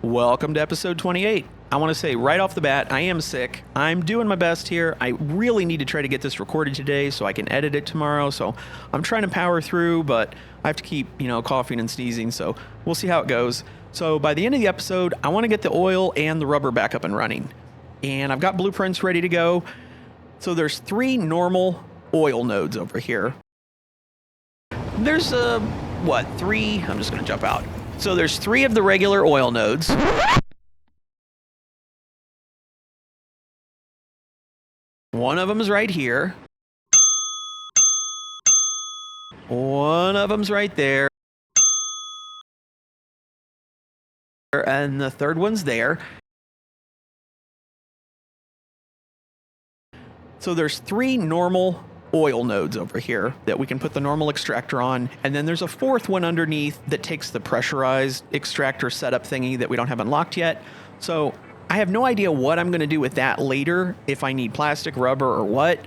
Welcome to episode 28. I want to say right off the bat, I am sick. I'm doing my best here. I really need to try to get this recorded today so I can edit it tomorrow. So I'm trying to power through, but I have to keep, coughing and sneezing. So we'll see how it goes. So by the end of the episode, I want to get the oil and the rubber back up and running. And I've got blueprints ready to go. So there's 3 normal oil nodes over here. There's 3? I'm just going to jump out. So there's 3 of the regular oil nodes. One of them is right here. One of them's right there. And the third one's there. So there's 3 normal oil nodes over here that we can put the normal extractor on, and then there's a 4th one underneath that takes the pressurized extractor setup thingy that we don't have unlocked yet. So I have no idea what I'm going to do with that later, if I need plastic, rubber, or what.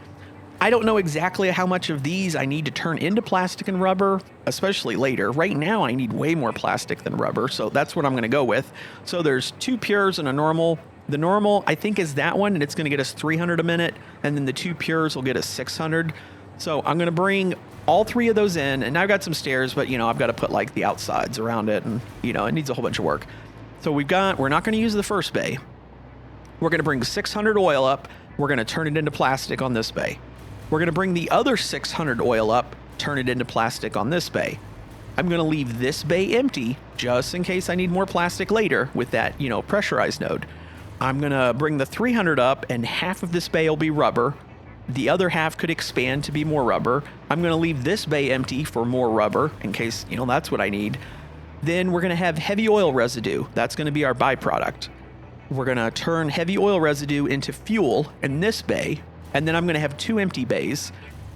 I don't know exactly how much of these I need to turn into plastic and rubber, especially later. Right now I need way more plastic than rubber, so that's what I'm going to go with. So there's 2 pures and a normal. The normal, I think, is that one, and it's going to get us 300 a minute, and then the 2 pures will get us 600. So I'm going to bring all 3 of those in, and I've got some stairs, but, I've got to put, the outsides around it, and, it needs a whole bunch of work. So we're not going to use the first bay. We're going to bring 600 oil up. We're going to turn it into plastic on this bay. We're going to bring the other 600 oil up, turn it into plastic on this bay. I'm going to leave this bay empty, just in case I need more plastic later with that, pressurized node. I'm going to bring the 300 up, and half of this bay will be rubber. The other half could expand to be more rubber. I'm going to leave this bay empty for more rubber, in case, that's what I need. Then we're going to have heavy oil residue. That's going to be our byproduct. We're going to turn heavy oil residue into fuel in this bay, and then I'm going to have 2 empty bays.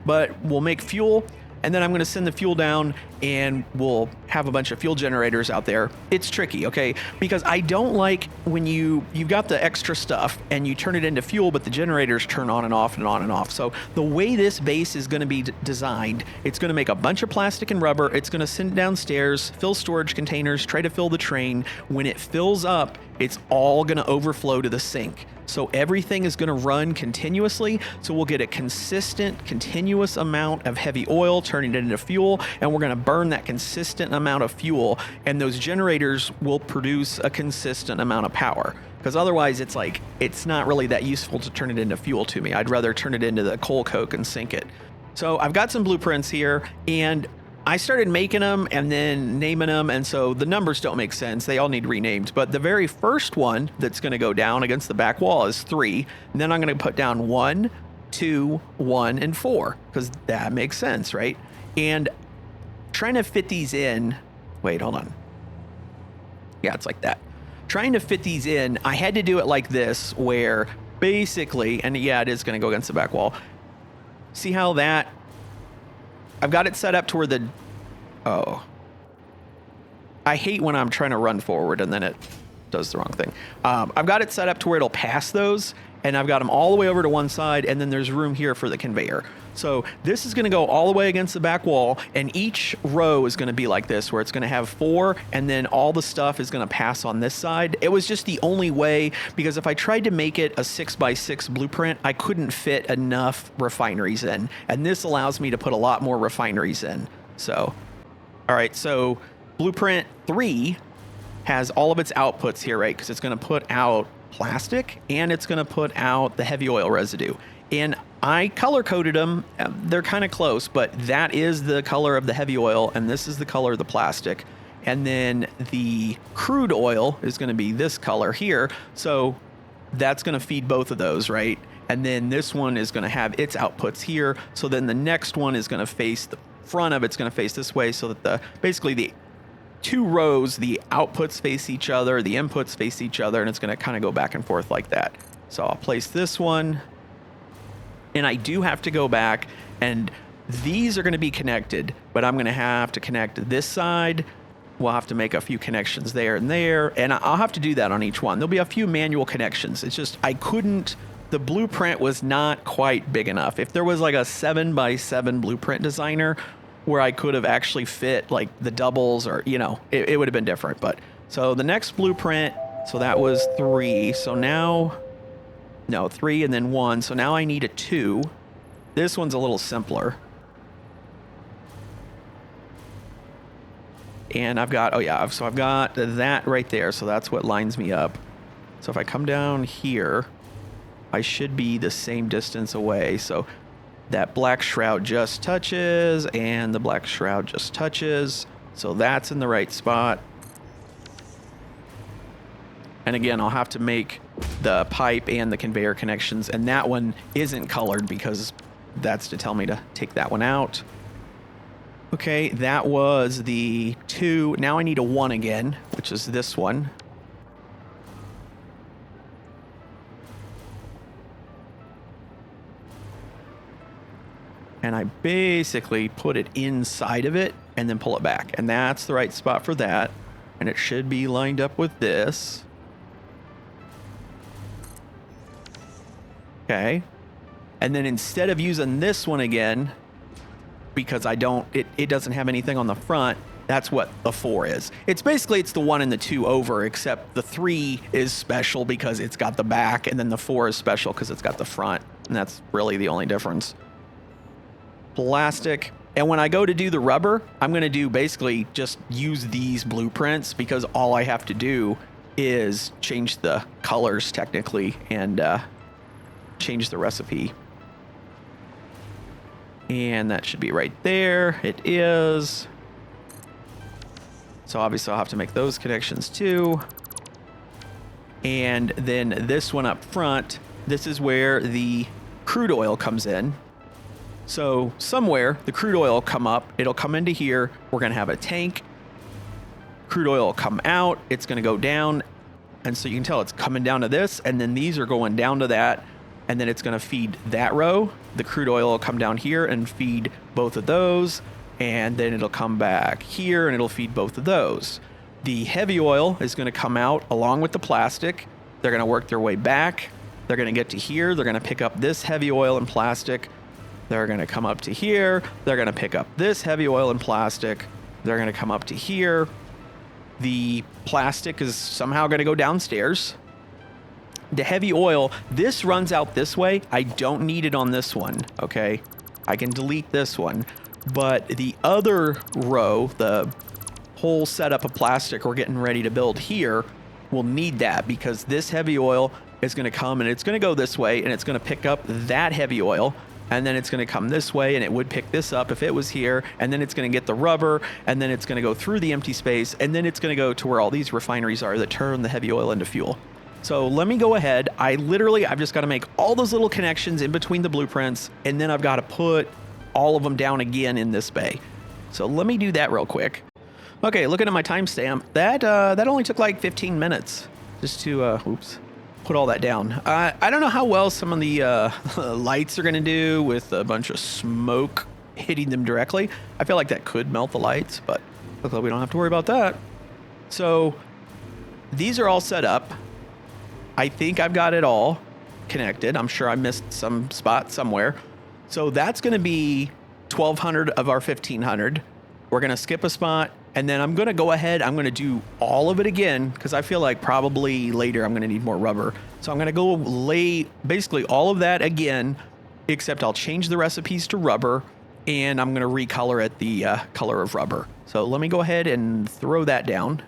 But we'll make fuel, and then I'm going to send the fuel down, and we'll have a bunch of fuel generators out there. It's tricky, okay? Because I don't like when you've got the extra stuff and you turn it into fuel, but the generators turn on and off and on and off. So the way this base is going to be designed, it's going to make a bunch of plastic and rubber. It's going to send it downstairs, fill storage containers, try to fill the train. When it fills up, it's all going to overflow to the sink. So everything is going to run continuously. So we'll get a consistent, continuous amount of heavy oil, turning it into fuel, and we're going to burn that consistent amount of fuel, and those generators will produce a consistent amount of power. Because otherwise it's not really that useful to turn it into fuel to me. I'd rather turn it into the coal coke and sink it. So I've got some blueprints here, and I started making them and then naming them, and so the numbers don't make sense. They all need renamed. But the very first one that's going to go down against the back wall is 3. And then I'm going to put down 1, 2, 1, and 4, because that makes sense, right? And trying to fit these in... Wait, hold on. Yeah, it's like that. Trying to fit these in, I had to do it like this, where basically... And yeah, it is going to go against the back wall. See how that... I've got it set up to where the... Oh. I hate when I'm trying to run forward and then it does the wrong thing. I've got it set up to where it'll pass those, and I've got them all the way over to one side, and then there's room here for the conveyor. So this is going to go all the way against the back wall, and each row is going to be like this, where it's going to have 4, and then all the stuff is going to pass on this side. It was just the only way, because if I tried to make it a 6x6 blueprint, I couldn't fit enough refineries in, and this allows me to put a lot more refineries in. So, all right, so blueprint 3 has all of its outputs here, right? Because it's going to put out plastic, and it's going to put out the heavy oil residue. And I color coded them. They're kind of close, but that is the color of the heavy oil, and this is the color of the plastic. And then the crude oil is going to be this color here. So that's going to feed both of those, right? And then this one is going to have its outputs here. So then the next one is going to face the front of it's going to face this way, so that basically the 2 rows, the outputs face each other, the inputs face each other, and it's going to kind of go back and forth like that. So I'll place this one. And I do have to go back, and these are going to be connected, but I'm going to have to connect this side. We'll have to make a few connections there, and I'll have to do that on each one. There'll be a few manual connections. It's just the blueprint was not quite big enough. If there was like a 7x7 blueprint designer where I could have actually fit like the doubles, or, it would have been different. But so the next blueprint So that was 3. So now, no, 3 and then 1. So now I need a 2. This one's a little simpler. And I've got, oh yeah, so I've got that right there. So that's what lines me up. So if I come down here, I should be the same distance away. So that black shroud just touches, and the black shroud just touches. So that's in the right spot. And again, I'll have to make the pipe and the conveyor connections, and that one isn't colored because that's to tell me to take that one out. Okay, that was the 2. Now I need a 1 again, which is this one. And I basically put it inside of it and then pull it back. And that's the right spot for that. And it should be lined up with this. Okay. And then instead of using this one again, because it doesn't have anything on the front, that's what the 4 is. It's the 1 and the 2 over, except the 3 is special because it's got the back, and then the 4 is special because it's got the front. And that's really the only difference. Plastic. And when I go to do the rubber, I'm going to do basically just use these blueprints because all I have to do is change the colors technically and change the recipe. And that should be right there. It is. So obviously I'll have to make those connections too. And then this one up front, this is where the crude oil comes in. So somewhere the crude oil will come up, it'll come into here. We're going to have a tank. Crude oil will come out. It's going to go down. And so you can tell it's coming down to this. And then these are going down to that. And then it's going to feed that row. The crude oil will come down here and feed both of those. And then it'll come back here and it'll feed both of those. The heavy oil is going to come out along with the plastic. They're going to work their way back. They're going to get to here. They're going to pick up this heavy oil and plastic. They're going to come up to here. They're going to pick up this heavy oil and plastic. They're going to come up to here. The plastic is somehow going to go downstairs. The heavy oil, this runs out this way. I don't need it on this one, okay? I can delete this one. But the other row, the whole setup of plastic we're getting ready to build here, will need that because this heavy oil is going to come and it's going to go this way and it's going to pick up that heavy oil. And then it's going to come this way and it would pick this up if it was here. And then it's going to get the rubber and then it's going to go through the empty space. And then it's going to go to where all these refineries are that turn the heavy oil into fuel. So let me go ahead. I've just got to make all those little connections in between the blueprints. And then I've got to put all of them down again in this bay. So let me do that real quick. Okay, looking at my timestamp, that only took like 15 minutes just to, put all that down. I don't know how well some of the lights are going to do with a bunch of smoke hitting them directly. I feel like that could melt the lights, but luckily we don't have to worry about that. So these are all set up. I think I've got it all connected. I'm sure I missed some spot somewhere. So that's going to be 1,200 of our 1,500. We're going to skip a spot. And then I'm going to go ahead. I'm going to do all of it again because I feel like probably later I'm going to need more rubber. So I'm going to go lay basically all of that again, except I'll change the recipes to rubber and I'm going to recolor it the color of rubber. So let me go ahead and throw that down.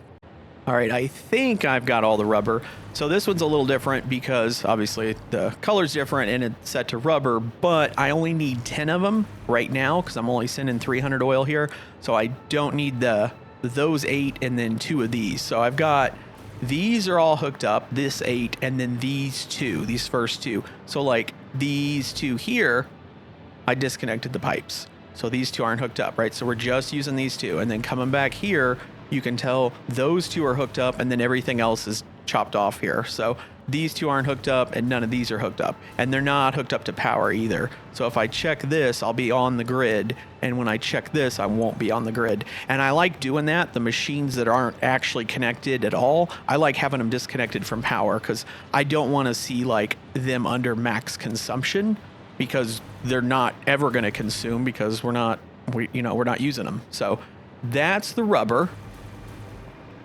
All right, I think I've got all the rubber. So this one's a little different because obviously the color's different and it's set to rubber, but I only need 10 of them right now because I'm only sending 300 oil here. So I don't need those 8 and then 2 of these. So I've got, these are all hooked up, this 8, and then these 2, these first 2. So like these 2 here, I disconnected the pipes. So these 2 aren't hooked up, right? So we're just using these 2. And then coming back here, you can tell those 2 are hooked up and then everything else is chopped off here. So these 2 aren't hooked up and none of these are hooked up, and they're not hooked up to power either. So if I check this, I'll be on the grid. And when I check this, I won't be on the grid. And I like doing that. The machines that aren't actually connected at all, I like having them disconnected from power because I don't want to see like them under max consumption because they're not ever going to consume because we're not using them. So that's the rubber.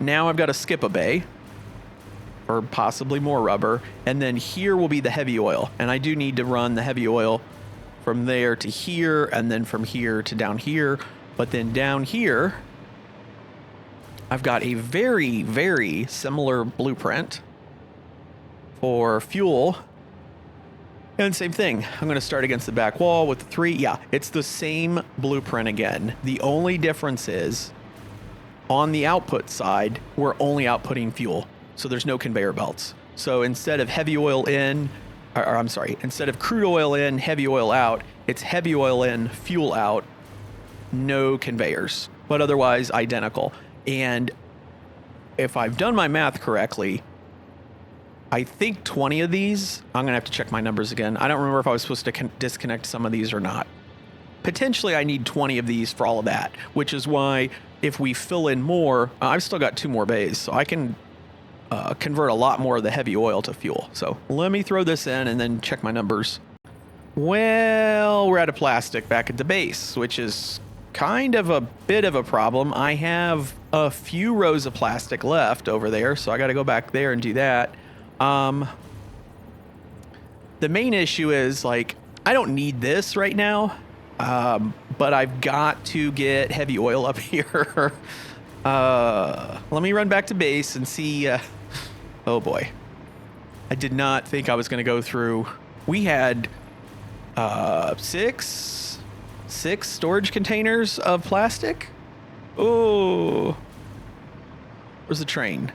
Now I've got to skip a bay. or possibly more rubber. And then here will be the heavy oil. And I do need to run the heavy oil from there to here, and then from here to down here. But then down here, I've got a very, very similar blueprint for fuel. And same thing. I'm going to start against the back wall with the 3. Yeah, it's the same blueprint again. The only difference is on the output side, we're only outputting fuel. So there's no conveyor belts. So instead of heavy oil in, instead of crude oil in, heavy oil out, it's heavy oil in, fuel out, no conveyors, but otherwise identical. And if I've done my math correctly, I think 20 of these, I'm going to have to check my numbers again. I don't remember if I was supposed to disconnect some of these or not. Potentially, I need 20 of these for all of that, which is why if we fill in more, I've still got 2 more bays, so I can convert a lot more of the heavy oil to fuel. So let me throw this in and then check my numbers. Well, we're out of plastic back at the base, which is kind of a bit of a problem. I have a few rows of plastic left over there, so I got to go back there and do that. The main issue is, like, I don't need this right now, but I've got to get heavy oil up here. Let me run back to base and see. Oh boy, I did not think I was going to go through. We had six storage containers of plastic. Oh, where's the train?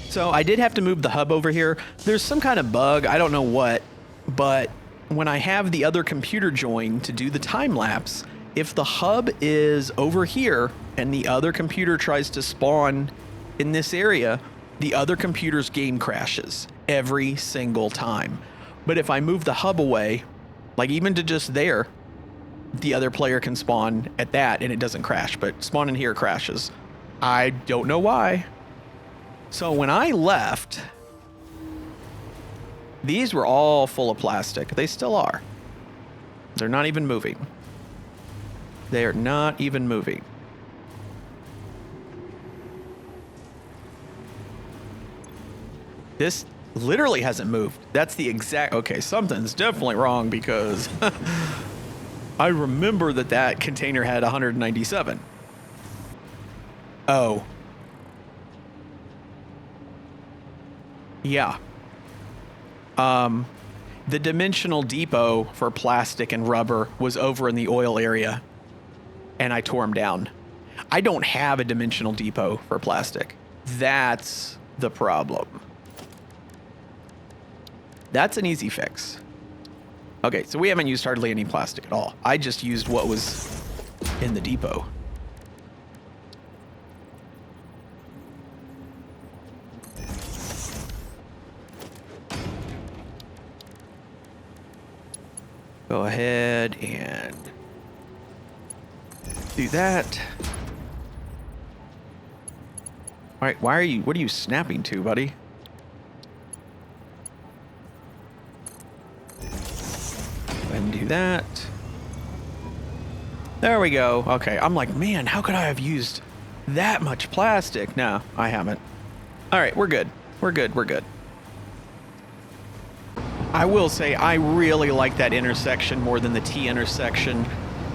So I did have to move the hub over here. There's some kind of bug, I don't know what, but when I have the other computer joined to do the time lapse, if the hub is over here and the other computer tries to spawn in this area, the other computer's game crashes every single time. But if I move the hub away, like even to just there, the other player can spawn at that and it doesn't crash, but spawning here crashes. I don't know why. So when I left, these were all full of plastic. They still are. They're not even moving. They are not even moving. This literally hasn't moved. That's the exact... Okay, something's definitely wrong because I remember that container had 197. Oh. Yeah. The dimensional depot for plastic and rubber was over in the oil area, and I tore them down. I don't have a dimensional depot for plastic. That's the problem. That's an easy fix. Okay, so we haven't used hardly any plastic at all. I just used what was in the depot. Go ahead and do that. All right, what are you snapping to, buddy? Go ahead and do that. There we go. Okay, I'm like, man, how could I have used that much plastic? No, I haven't. All right, we're good. We're good. I will say I really like that intersection more than the T intersection.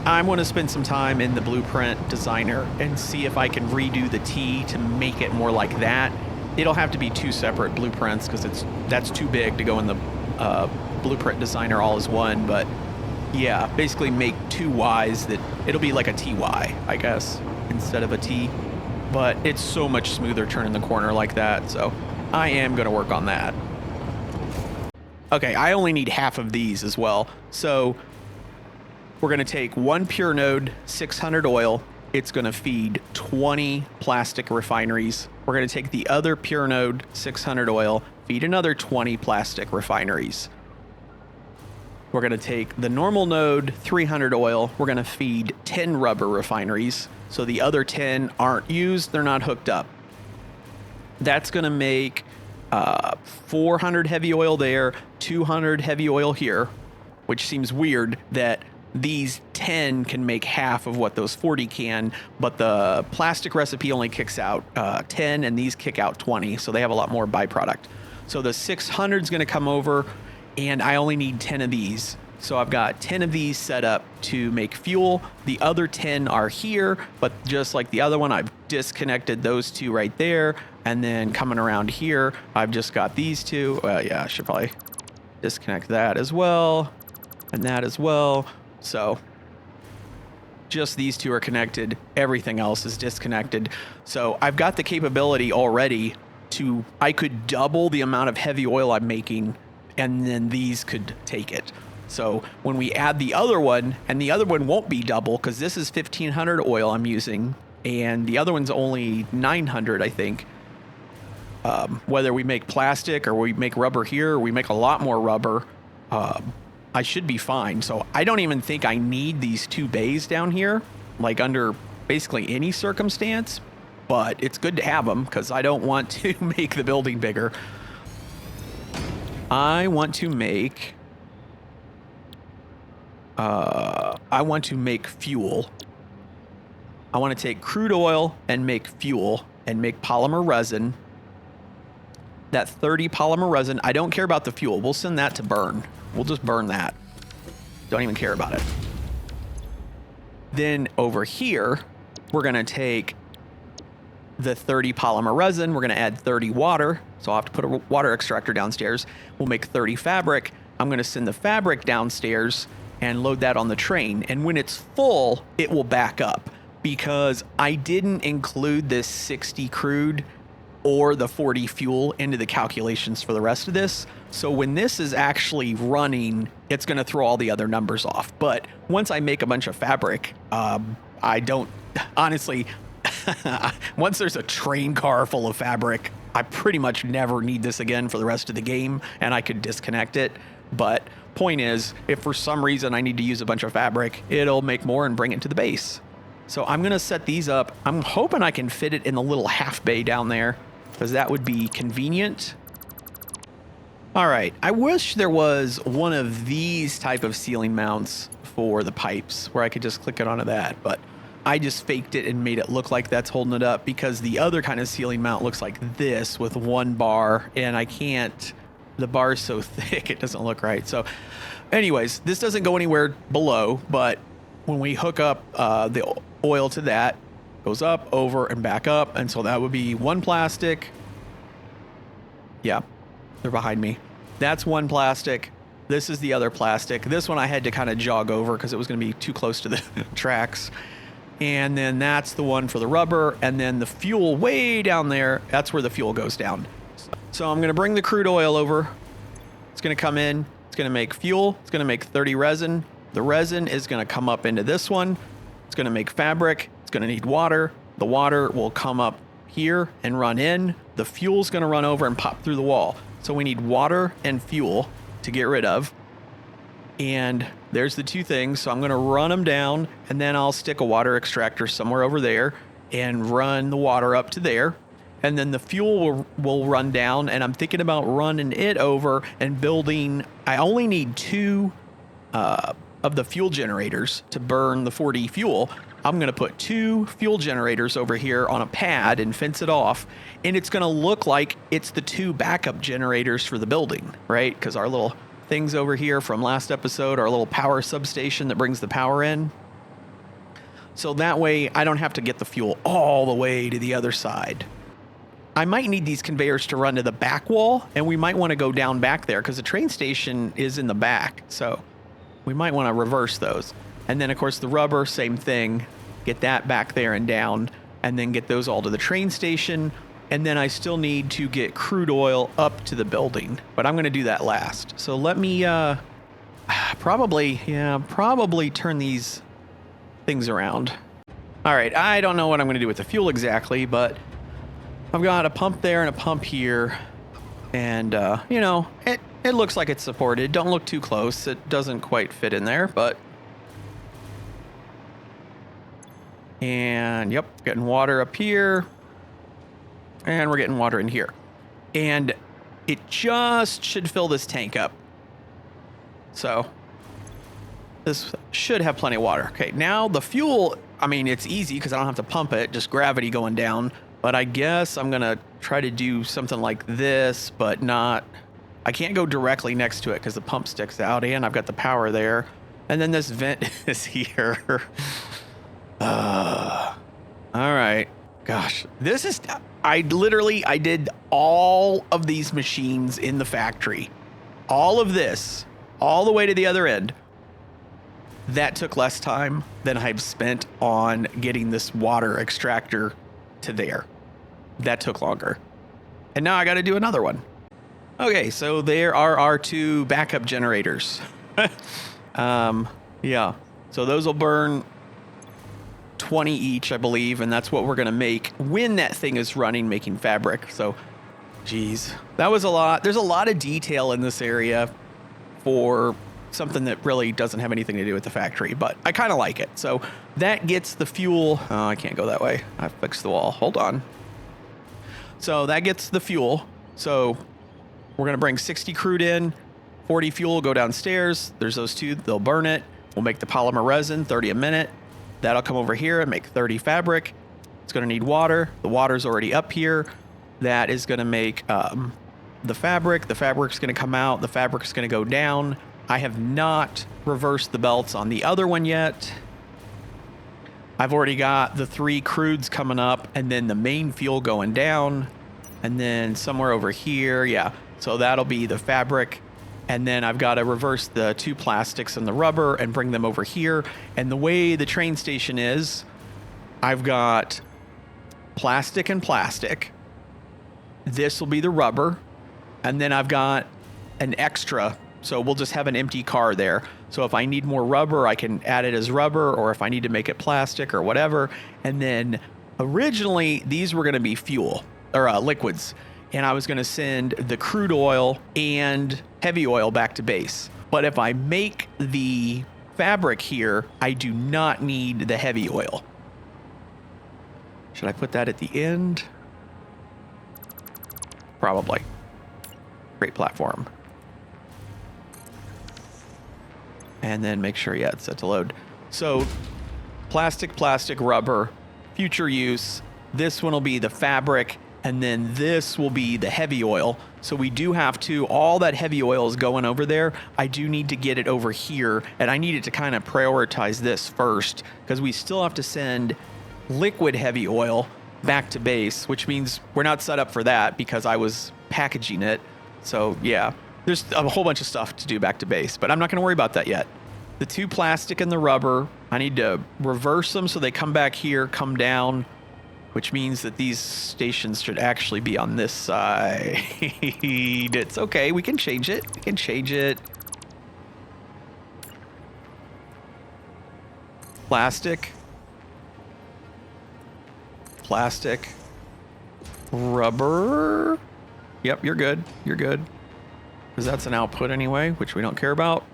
I'm going to spend some time in the blueprint designer and see if I can redo the T to make it more like that. It'll have to be 2 separate blueprints because that's too big to go in the blueprint designer all as one. But yeah, basically make 2 Ys that it'll be like a TY, I guess, instead of a T. But it's so much smoother turning the corner like that. So I am going to work on that. Okay, I only need half of these as well. So we're going to take 1 pure node, 600 oil. It's going to feed 20 plastic refineries. We're going to take the other pure node, 600 oil, feed another 20 plastic refineries. We're going to take the normal node, 300 oil. We're going to feed 10 rubber refineries. So the other 10 aren't used. They're not hooked up. That's going to make 400 heavy oil there, 200 heavy oil here, which seems weird that these 10 can make half of what those 40 can, but the plastic recipe only kicks out 10 and these kick out 20. So they have a lot more byproduct. So the 600 is going to come over, and I only need 10 of these. So I've got 10 of these set up to make fuel. The other 10 are here, but just like the other one, I've disconnected those two right there. And then coming around here, I've just got these two. Yeah, I should probably disconnect that as well, and that as well. So just these two are connected. Everything else is disconnected. So I've got the capability already to, I could double the amount of heavy oil I'm making, and then these could take it. So when we add the other one, and the other one won't be double because this is 1500 oil I'm using, and the other one's only 900, I think. Whether we make plastic or we make rubber here, or we make a lot more rubber, I should be fine. So I don't even think I need these two bays down here, like under basically any circumstance, but it's good to have them because I don't want to make the building bigger. I want to make fuel. I want to take crude oil and make fuel and make polymer resin. That 30 polymer resin, I don't care about the fuel. We'll send that to burn. We'll just burn that. Don't even care about it. Then over here, we're going to take the 30 polymer resin. We're going to add 30 water. So I'll have to put a water extractor downstairs. We'll make 30 fabric. I'm going to send the fabric downstairs and load that on the train. And when it's full, it will back up because I didn't include this 60 crude or the 40 fuel into the calculations for the rest of this. So when this is actually running, it's going to throw all the other numbers off. But once I make a bunch of fabric, I don't, honestly, once there's a train car full of fabric, I pretty much never need this again for the rest of the game, and I could disconnect it. But point is, if for some reason I need to use a bunch of fabric, it'll make more and bring it to the base. So I'm going to set these up. I'm hoping I can fit it in the little half bay down there, because that would be convenient. All right, I wish there was one of these type of ceiling mounts for the pipes where I could just click it onto that, but I just faked it and made it look like that's holding it up because the other kind of ceiling mount looks like this with one bar, and I can't, the bar is so thick it doesn't look right. So anyways, this doesn't go anywhere below, but when we hook up the oil to that, goes up, over, and back up. And so that would be one plastic. Yeah, they're behind me. That's one plastic. This is the other plastic. This one I had to kind of jog over because it was going to be too close to the tracks. And then that's the one for the rubber. And then the fuel way down there, that's where the fuel goes down. So I'm going to bring the crude oil over. It's going to come in. It's going to make fuel. It's going to make 30 resin. The resin is going to come up into this one. It's going to make fabric. It's going to need water. The water will come up here and run in. The fuel's going to run over and pop through the wall. So we need water and fuel to get rid of. And there's the two things. So I'm going to run them down, and then I'll stick a water extractor somewhere over there and run the water up to there. And then the fuel will run down, and I'm thinking about running it over and building. I only need two of the fuel generators to burn the 40 fuel. I'm going to put two fuel generators over here on a pad and fence it off. And it's going to look like it's the two backup generators for the building, right? Because our little things over here from last episode, our little power substation that brings the power in. So that way I don't have to get the fuel all the way to the other side. I might need these conveyors to run to the back wall, and we might want to go down back there because the train station is in the back. So we might want to reverse those. And then, of course, the rubber, same thing. Get that back there and down, and then get those all to the train station. And then I still need to get crude oil up to the building, but I'm going to do that last. So let me probably turn these things around. All right, I don't know what I'm going to do with the fuel exactly, but I've got a pump there and a pump here. And, it It looks like it's supported. Don't look too close. It doesn't quite fit in there, but... And, yep, getting water up here. And we're getting water in here. And it just should fill this tank up. So, this should have plenty of water. Okay, now the fuel, I mean, it's easy because I don't have to pump it. Just gravity going down. But I guess I'm going to try to do something like this, but not... I can't go directly next to it because the pump sticks out and I've got the power there. And then this vent is here. All right. Gosh, this is... I did all of these machines in the factory. All of this, all the way to the other end. That took less time than I've spent on getting this water extractor to there. That took longer. And now I got to do another one. Okay, so there are our 2 backup generators. Yeah, so those will burn 20 each, I believe, and that's what we're going to make when that thing is running, making fabric. So, geez, that was a lot. There's a lot of detail in this area for something that really doesn't have anything to do with the factory, but I kind of like it. So that gets the fuel. Oh, I can't go that way. I fixed the wall. Hold on. So that gets the fuel. So we're going to bring 60 crude in, 40 fuel, go downstairs. There's those 2. They'll burn it. We'll make the polymer resin, 30 a minute. That'll come over here and make 30 fabric. It's going to need water. The water's already up here. That is going to make the fabric. The fabric's going to come out. The fabric's going to go down. I have not reversed the belts on the other one yet. I've already got the 3 crudes coming up and then the main fuel going down. And then somewhere over here, yeah. So that'll be the fabric. And then I've got to reverse the 2 plastics and the rubber and bring them over here. And the way the train station is, I've got plastic and plastic. This will be the rubber. And then I've got an extra. So we'll just have an empty car there. So if I need more rubber, I can add it as rubber, or if I need to make it plastic or whatever. And then originally these were going to be fuel or liquids. And I was going to send the crude oil and heavy oil back to base. But if I make the fabric here, I do not need the heavy oil. Should I put that at the end? Probably. Great platform. And then make sure, yeah, it's set to load. So plastic, rubber, future use. This one will be the fabric. And then this will be the heavy oil. So we do have to, all that heavy oil is going over there. I do need to get it over here. And I needed to kind of prioritize this first because we still have to send liquid heavy oil back to base, which means we're not set up for that because I was packaging it. So yeah, there's a whole bunch of stuff to do back to base, but I'm not going to worry about that yet. The 2 plastic and the rubber, I need to reverse them so they come back here, come down, which means that these stations should actually be on this side. It's okay. We can change it. We can change it. Plastic. Plastic. Rubber. Yep, you're good. You're good. Because that's an output anyway, which we don't care about.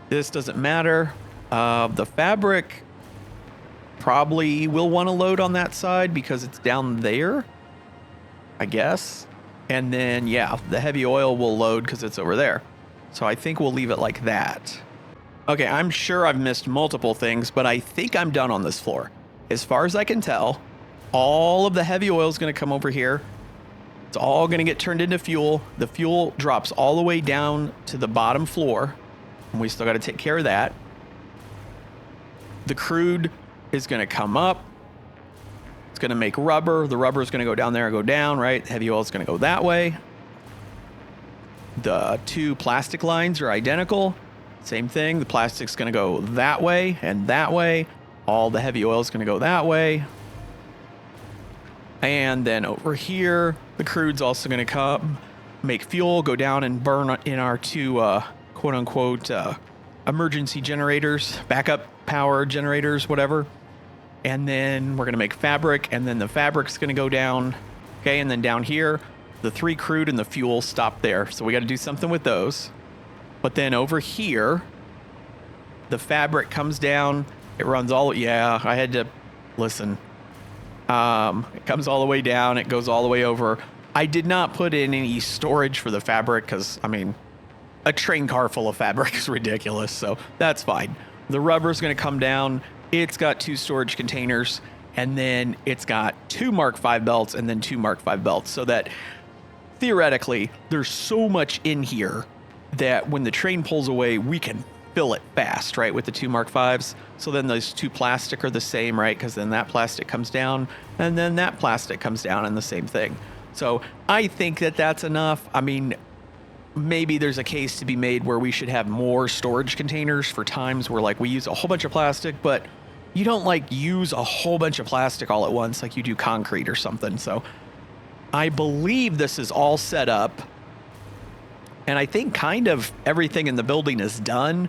This doesn't matter. The fabric probably will want to load on that side because it's down there, I guess. And then, yeah, the heavy oil will load because it's over there. So I think we'll leave it like that. Okay, I'm sure I've missed multiple things, but I think I'm done on this floor. As far as I can tell, all of the heavy oil is going to come over here. It's all going to get turned into fuel. The fuel drops all the way down to the bottom floor, and we still got to take care of that. The crude is going to come up. It's going to make rubber. The rubber is going to go down there and go down, right? The heavy oil is going to go that way. The 2 plastic lines are identical. Same thing. The plastic's going to go that way and that way. All the heavy oil is going to go that way. And then over here, the crude's also going to come, make fuel, go down and burn in our 2 quote-unquote emergency generators, backup power generators, whatever. And then we're going to make fabric, and then the fabric's going to go down. Okay, and then down here, the 3 crude and the fuel stop there. So we got to do something with those. But then over here, the fabric comes down. It runs all, yeah, I had to, listen. It comes all the way down. It goes all the way over. I did not put in any storage for the fabric because, I mean, a train car full of fabric is ridiculous. So that's fine. The rubber is going to come down. It's got 2 storage containers. And then it's got 2 Mark V belts and then 2 Mark V belts. So that theoretically, there's so much in here that when the train pulls away, we can fill it fast, right, with the 2 Mark Vs. So then those 2 plastic are the same, right, because then that plastic comes down and then that plastic comes down and the same thing. So I think that that's enough. I mean, maybe there's a case to be made where we should have more storage containers for times where like we use a whole bunch of plastic, but you don't like use a whole bunch of plastic all at once like you do concrete or something. So I believe this is all set up. And I think kind of everything in the building is done.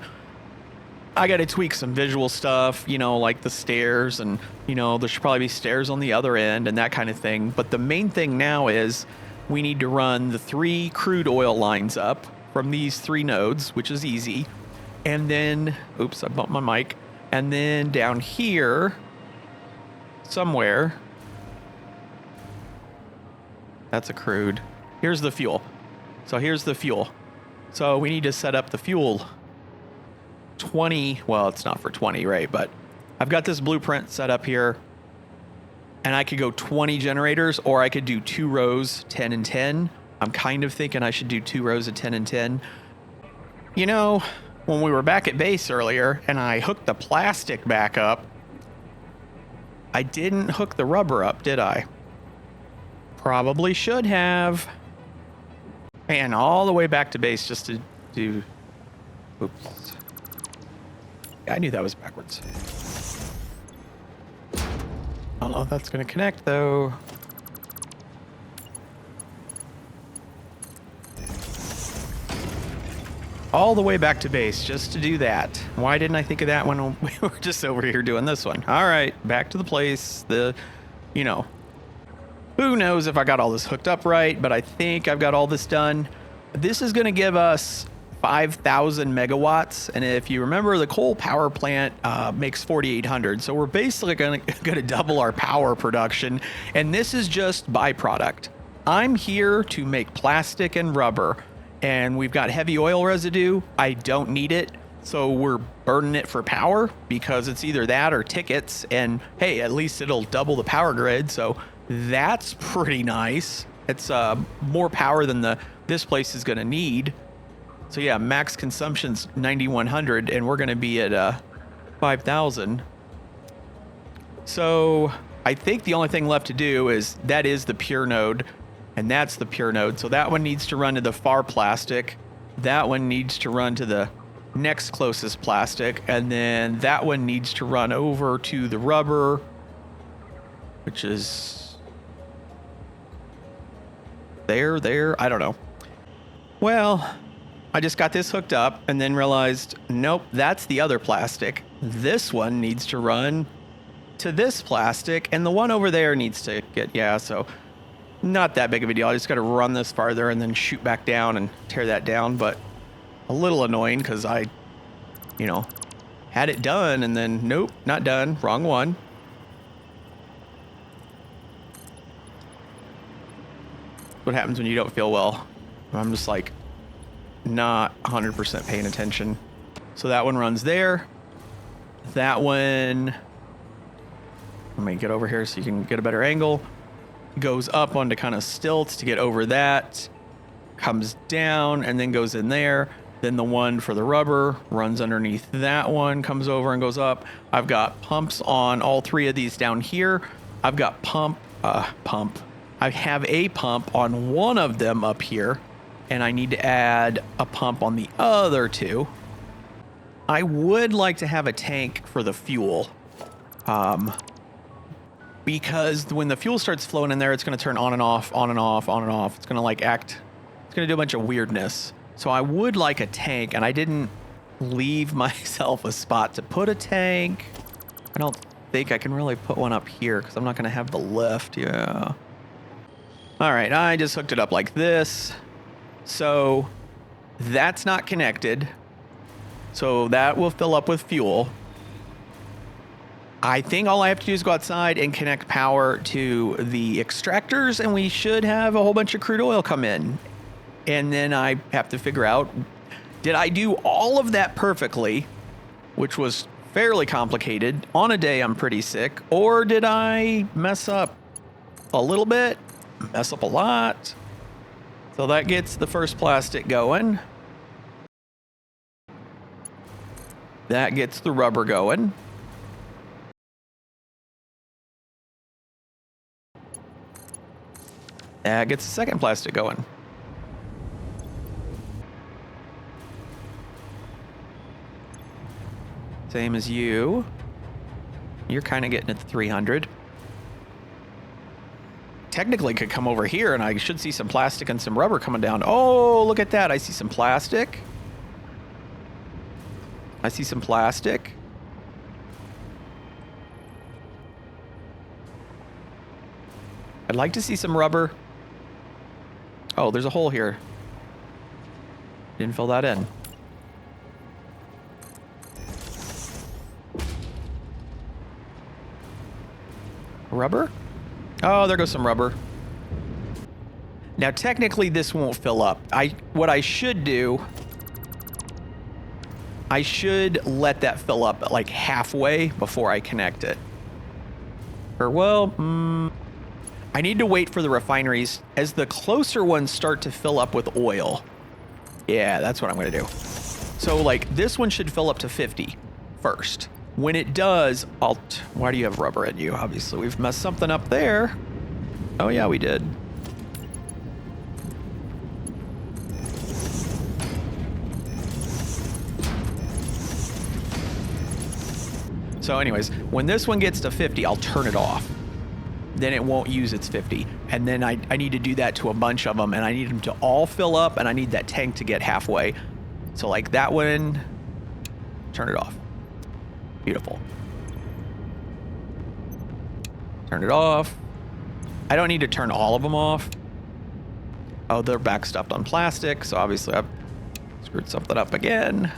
I got to tweak some visual stuff, you know, like the stairs and, you know, there should probably be stairs on the other end and that kind of thing. But the main thing now is we need to run the 3 crude oil lines up from these 3 nodes, which is easy. And then, oops, I bumped my mic. And then down here, somewhere, that's a crude. Here's the fuel. So here's the fuel. So we need to set up the fuel 20. Well, it's not for 20, right? But I've got this blueprint set up here. And I could go 20 generators, or I could do 2 rows, 10 and 10. I'm kind of thinking I should do 2 rows of 10 and 10. You know, when we were back at base earlier and I hooked the plastic back up, I didn't hook the rubber up, did I? Probably should have. Man, all the way back to base just to do... Oops. I knew that was backwards. I don't know if that's going to connect, though. All the way back to base just to do that. Why didn't I think of that when we were just over here doing this one? All right, back to the place. You know, who knows if I got all this hooked up right, but I think I've got all this done. This is going to give us 5,000 megawatts. And if you remember, the coal power plant makes 4,800. So we're basically going to double our power production. And this is just byproduct. I'm here to make plastic and rubber. And we've got heavy oil residue. I don't need it. So we're burning it for power because it's either that or tickets. And hey, at least it'll double the power grid. So that's pretty nice. It's more power than this place is going to need. So yeah, max consumption's 9,100 and we're going to be at 5,000. So I think the only thing left to do is that is the pure node. And that's the pure node. So that one needs to run to the far plastic. That one needs to run to the next closest plastic. And then that one needs to run over to the rubber, which is there. I don't know. Well, I just got this hooked up and then realized, nope, that's the other plastic. This one needs to run to this plastic. And the one over there needs to get, yeah, so... not that big of a deal. I just got to run this farther and then shoot back down and tear that down. But a little annoying because I, you know, had it done and then nope, not done. Wrong one. What happens when you don't feel well? I'm just like not 100% paying attention. So that one runs there. That one, let me get over here so you can get a better angle. Goes up onto kind of stilts to get over that, comes down and then goes in there. Then the one for the rubber runs underneath that one, comes over and goes up. I've got pumps on all 3 of these down here. I've got I have a pump on one of them up here, and I need to add a pump on the other 2. I would like to have a tank for the fuel. Because when the fuel starts flowing in there, it's going to turn on and off, on and off, on and off. It's going to like it's going to do a bunch of weirdness. So I would like a tank, and I didn't leave myself a spot to put a tank. I don't think I can really put one up here because I'm not going to have the lift. Yeah. All right, I just hooked it up like this. So that's not connected. So that will fill up with fuel. I think all I have to do is go outside and connect power to the extractors, and we should have a whole bunch of crude oil come in. And then I have to figure out, did I do all of that perfectly, which was fairly complicated, on a day I'm pretty sick, or did I mess up a little bit, mess up a lot? So that gets the first plastic going. That gets the rubber going. That gets the second plastic going. Same as you. You're kind of getting at the 300. Technically could come over here and I should see some plastic and some rubber coming down. Oh, look at that. I see some plastic. I see some plastic. I'd like to see some rubber. Oh, there's a hole here. Didn't fill that in. Rubber? Oh, there goes some rubber. Now, technically, this won't fill up. What I should do, I should let that fill up like halfway before I connect it. Or, well, I need to wait for the refineries as the closer ones start to fill up with oil. Yeah, that's what I'm going to do. So, like, this one should fill up to 50 first. When it does, why do you have rubber in you? Obviously, we've messed something up there. Oh, yeah, we did. So anyways, when this one gets to 50, I'll turn it off. Then it won't use its 50. And then I need to do that to a bunch of them, and I need them to all fill up, and I need that tank to get halfway. So like that one, turn it off. Beautiful. Turn it off. I don't need to turn all of them off. Oh, they're backstuffed on plastic, so obviously I've screwed something up again.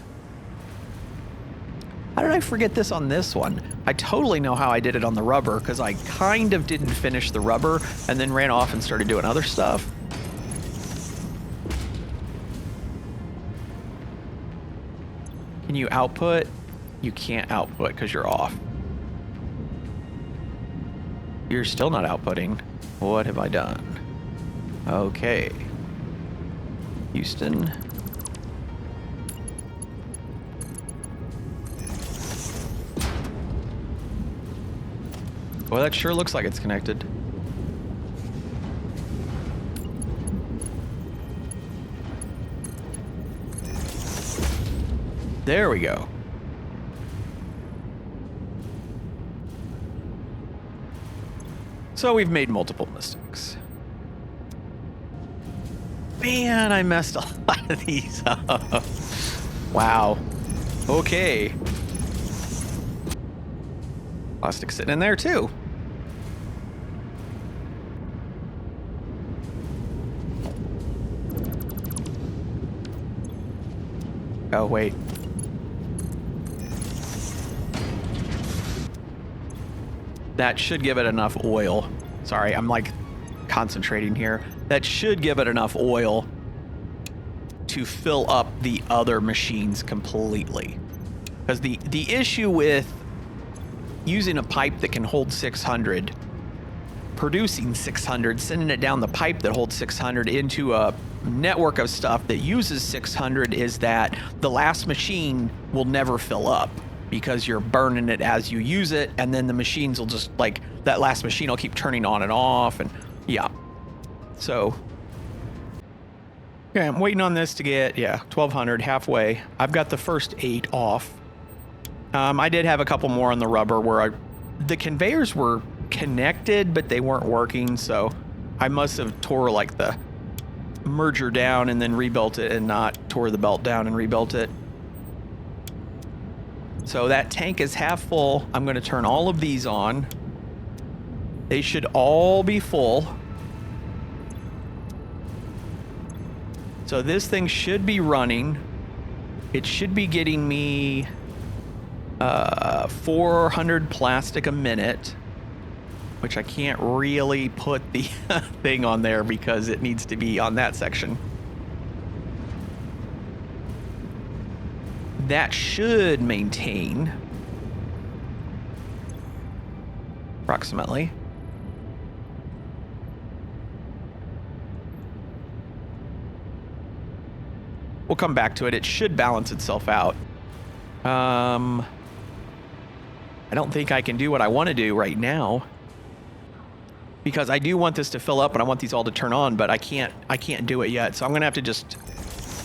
How did I forget this on this one? I totally know how I did it on the rubber, because I kind of didn't finish the rubber and then ran off and started doing other stuff. Can you output? You can't output because you're off. You're still not outputting. What have I done? Okay. Houston. Well, that sure looks like it's connected. There we go. So we've made multiple mistakes. Man, I messed a lot of these up. Wow. Okay. Plastic sitting in there too. Oh, wait. That should give it enough oil. Sorry, I'm like concentrating here. That should give it enough oil to fill up the other machines completely. Because the issue with using a pipe that can hold 600, producing 600, sending it down the pipe that holds 600 into a network of stuff that uses 600 is that the last machine will never fill up because you're burning it as you use it, and then the machines will just, like, that last machine will keep turning on and off, and yeah. So, okay, I'm waiting on this to get, 1200, halfway. I've got the first 8 off. I did have a couple more on the rubber where the conveyors were connected, but they weren't working, so I must have tore like the merger down and then rebuilt it and not tore the belt down and rebuilt it. So that tank is half full. I'm going to turn all of these on. They should all be full. So this thing should be running. It should be getting me 400 plastic a minute, which I can't really put the thing on there because it needs to be on that section. That should maintain approximately. We'll come back to it. It should balance itself out. I don't think I can do what I want to do right now because I do want this to fill up and I want these all to turn on, but I can't do it yet. So I'm going to have to just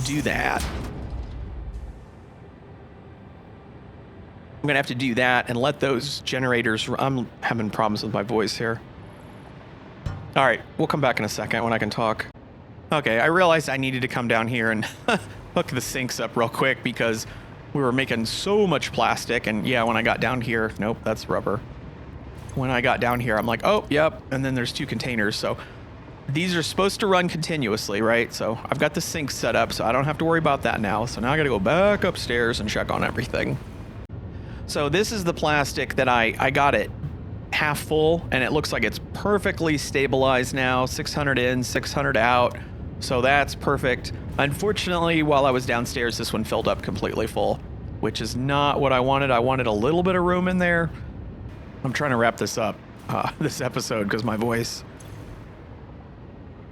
do that. I'm going to have to do that and let those generators... I'm having problems with my voice here. All right, we'll come back in a second when I can talk. Okay, I realized I needed to come down here and hook the sinks up real quick because we were making so much plastic. And yeah, when I got down here... Nope, that's rubber. When I got down here, I'm like, oh, yep. And then there's 2 containers. So these are supposed to run continuously, right? So I've got the sink set up, so I don't have to worry about that now. So now I got to go back upstairs and check on everything. So this is the plastic that I got it half full, and it looks like it's perfectly stabilized now. 600 in, 600 out. So that's perfect. Unfortunately, while I was downstairs, this one filled up completely full, which is not what I wanted. I wanted a little bit of room in there. I'm trying to wrap this up, this episode, because my voice.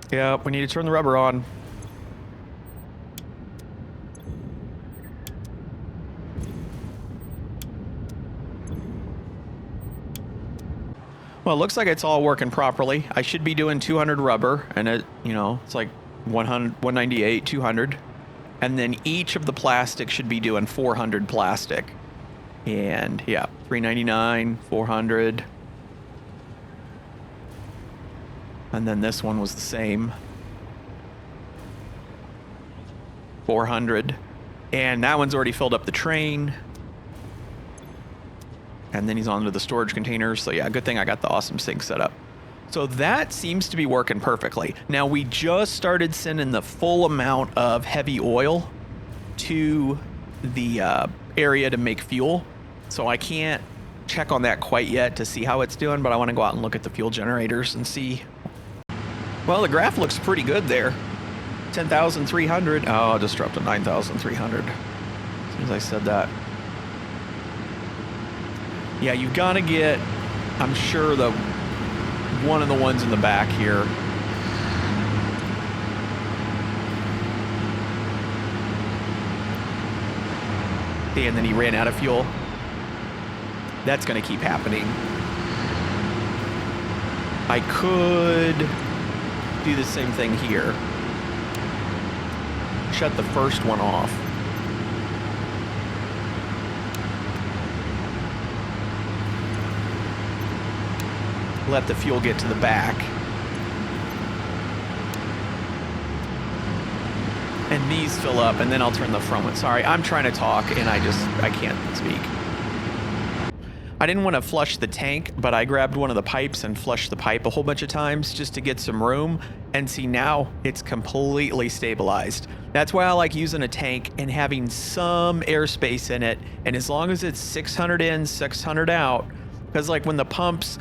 Yeah, we need to turn the rubber on. Well, it looks like it's all working properly. I should be doing 200 rubber, and it, you know, it's like 100, 198, 200. And then each of the plastic should be doing 400 plastic. And yeah, 399, 400. And then this one was the same. 400. And that one's already filled up the train. And then he's onto the storage containers. So yeah, good thing I got the awesome sink set up. So that seems to be working perfectly. Now we just started sending the full amount of heavy oil to the area to make fuel. So I can't check on that quite yet to see how it's doing, but I want to go out and look at the fuel generators and see. Well, the graph looks pretty good there. 10,300. Oh, I just dropped to 9,300. As soon as I said that. Yeah, you've got to get, I'm sure, the one of the ones in the back here. And then he ran out of fuel. That's going to keep happening. I could do the same thing here. Shut the first one off. Let the fuel get to the back. And these fill up, and then I'll turn the front one. Sorry, I'm trying to talk, and I can't speak. I didn't want to flush the tank, but I grabbed one of the pipes and flushed the pipe a whole bunch of times just to get some room. And see, now it's completely stabilized. That's why I like using a tank and having some airspace in it. And as long as it's 600 in, 600 out, because like when the pumps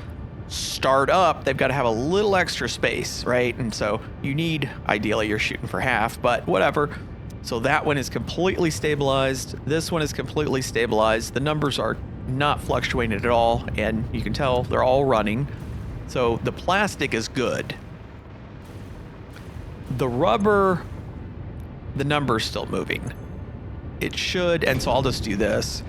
start up, they've got to have a little extra space, right? And so you need, ideally you're shooting for half, but whatever. So that one is completely stabilized. This one is completely stabilized. The numbers are not fluctuating at all, and you can tell they're all running. So the plastic is good. The rubber, the number's still moving. It should, and so I'll just do this.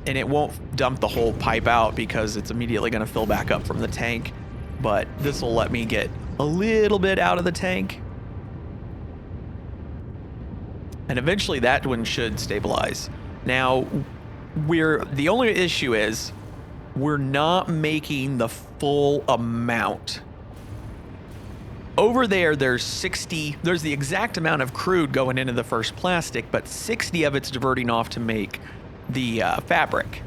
And it won't dump the whole pipe out because it's immediately going to fill back up from the tank. But this will let me get a little bit out of the tank. And eventually that one should stabilize. Now, the only issue is we're not making the full amount. Over there, there's the exact amount of crude going into the first plastic, but 60 of it's diverting off to make the fabric.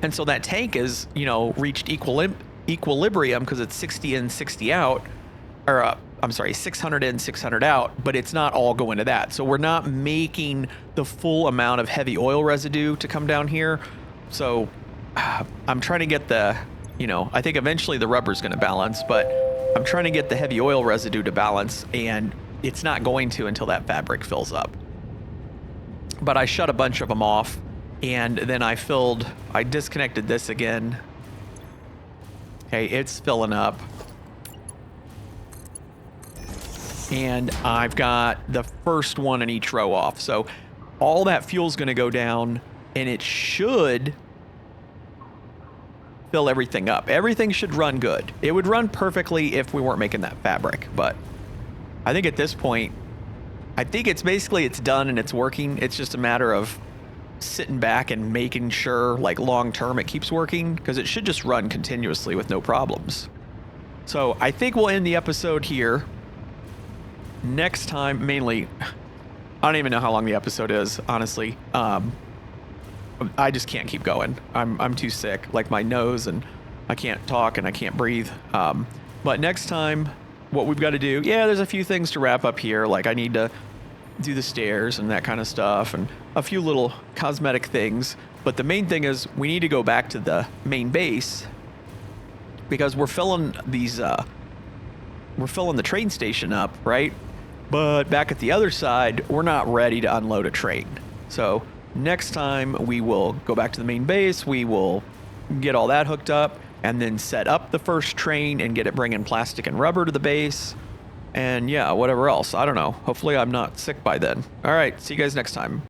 And so that tank is, reached equilibrium because it's 60 in, 60 out, or I'm sorry, 600 in, 600 out, but it's not all going to that. So we're not making the full amount of heavy oil residue to come down here. So I'm trying to get the, you know, I think eventually the rubber's going to balance, but I'm trying to get the heavy oil residue to balance, and it's not going to until that fabric fills up. But I shut a bunch of them off, and then I disconnected this again. Okay, it's filling up. And I've got the first one in each row off. So all that fuel's going to go down, and it should fill everything up. Everything should run good. It would run perfectly if we weren't making that fabric. But I think at this point, I think it's done and it's working. It's just a matter of sitting back and making sure, like, long term it keeps working, because it should just run continuously with no problems. So I think we'll end the episode here. Next time, mainly, I don't even know how long the episode is, honestly. I just can't keep going. I'm too sick, like my nose, and I can't talk and I can't breathe. But next time, what we've got to do, yeah, there's a few things to wrap up here. Like I need to do the stairs and that kind of stuff, and a few little cosmetic things. But the main thing is we need to go back to the main base, because we're filling the train station up, right? But back at the other side, we're not ready to unload a train. So next time we will go back to the main base, we will get all that hooked up, and then set up the first train and get it bringing plastic and rubber to the base. And yeah, whatever else. I don't know. Hopefully I'm not sick by then. All right, see you guys next time.